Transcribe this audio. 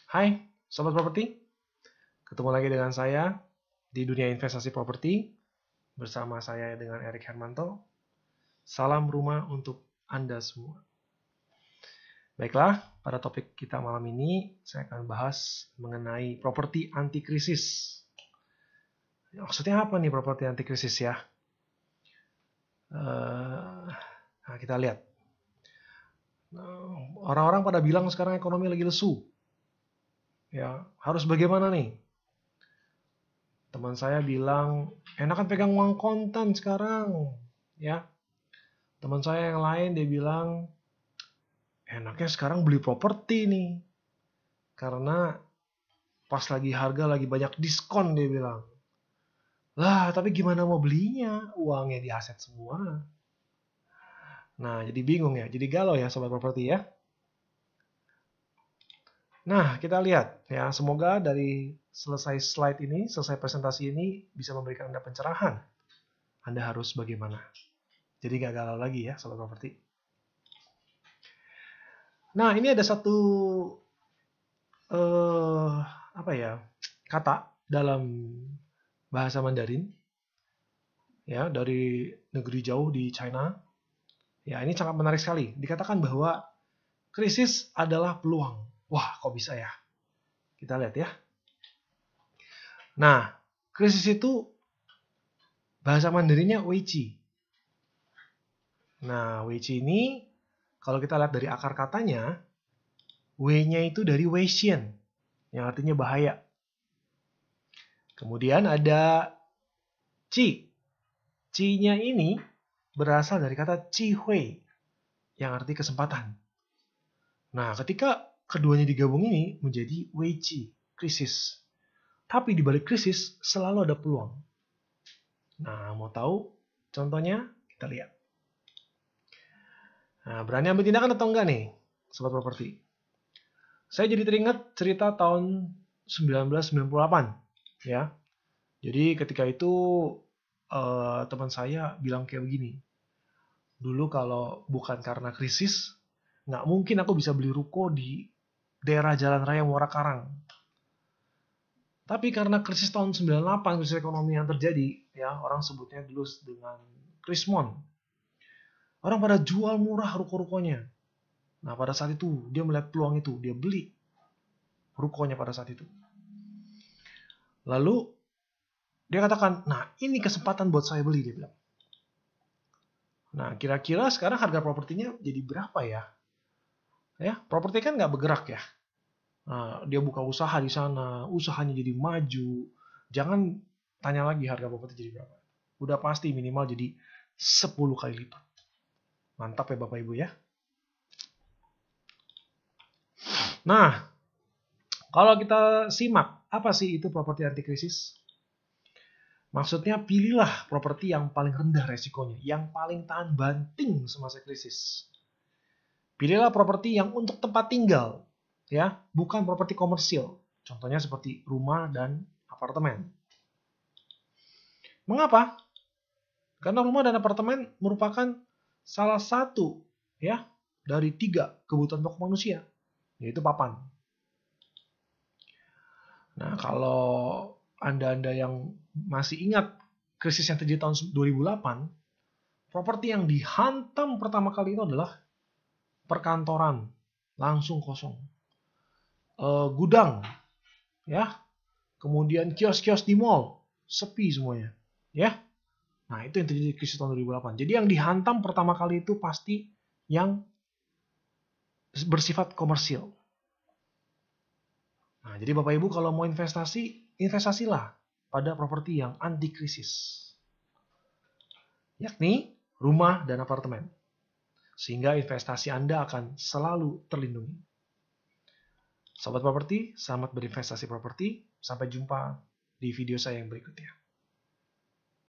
Hai, Sobat Properti. Ketemu lagi dengan saya di dunia investasi properti bersama saya dengan Erik Hermanto. Salam rumah untuk Anda semua. Baiklah, pada topik kita malam ini saya akan bahas mengenai properti anti krisis. Maksudnya apa nih properti anti krisis ya? Nah, kita lihat. Orang-orang pada bilang sekarang ekonomi lagi lesu. Ya, harus bagaimana nih? Teman saya bilang, enakan pegang uang kontan sekarang. Ya, teman saya yang lain dia bilang, enaknya sekarang beli properti nih. Karena pas lagi harga lagi banyak diskon dia bilang. Lah, tapi gimana mau belinya? Uangnya di aset semua. Nah, jadi bingung ya. Jadi galau ya sobat properti ya. Nah, kita lihat ya. Semoga dari selesai slide ini, selesai presentasi ini bisa memberikan Anda pencerahan. Anda harus bagaimana. Jadi gak galau lagi ya sobat properti. Nah, ini ada satu kata dalam bahasa Mandarin ya dari negeri jauh di China. Ya, ini sangat menarik sekali. Dikatakan bahwa krisis adalah peluang. Wah, kok bisa ya? Kita lihat ya. Nah, krisis itu bahasa Mandarinnya weiqi. Nah, weiqi ini kalau kita lihat dari akar katanya, wei-nya itu dari weixian yang artinya bahaya. Kemudian ada qi. Qi-nya ini berasal dari kata qihui yang arti kesempatan. Nah, ketika keduanya digabung ini menjadi weiqi, krisis. Tapi di balik krisis selalu ada peluang. Nah, mau tahu contohnya? Kita lihat. Nah, berani ambil tindakan atau enggak nih, sobat properti? Saya jadi teringat cerita tahun 1998, ya. Jadi ketika itu teman saya bilang kayak begini. Dulu kalau bukan karena krisis, nggak mungkin aku bisa beli ruko di daerah Jalan Raya Muara Karang. Tapi karena krisis tahun 98, krisis ekonomi yang terjadi, ya orang sebutnya dulu dengan krismon. Orang pada jual murah ruko-rukonya. Nah, pada saat itu dia melihat peluang itu, dia beli rukonya pada saat itu. Lalu dia katakan, nah ini kesempatan buat saya beli, dia bilang. Nah, kira-kira sekarang harga propertinya jadi berapa ya? Ya, properti kan nggak bergerak ya. Nah, dia buka usaha di sana, usahanya jadi maju. Jangan tanya lagi harga properti jadi berapa. Udah pasti minimal jadi 10 kali lipat. Mantap ya Bapak Ibu ya. Nah, kalau kita simak, apa sih itu properti anti krisis? Maksudnya pilihlah properti yang paling rendah resikonya, yang paling tahan banting semasa krisis. Pilihlah properti yang untuk tempat tinggal, ya, bukan properti komersil. Contohnya seperti rumah dan apartemen. Mengapa? Karena rumah dan apartemen merupakan salah satu ya dari 3 kebutuhan pokok manusia, yaitu papan. Nah, kalau Anda yang masih ingat krisis yang terjadi tahun 2008, properti yang dihantam pertama kali itu adalah perkantoran, langsung kosong. Gudang, ya. Kemudian kios-kios di mall, sepi semuanya, ya. Nah, itu yang terjadi krisis tahun 2008. Jadi yang dihantam pertama kali itu pasti yang bersifat komersil. Nah, jadi Bapak Ibu kalau mau investasi, investasilah pada properti yang anti krisis. Yakni rumah dan apartemen. Sehingga investasi Anda akan selalu terlindungi. Sobat properti, selamat berinvestasi properti. Sampai jumpa di video saya yang berikutnya.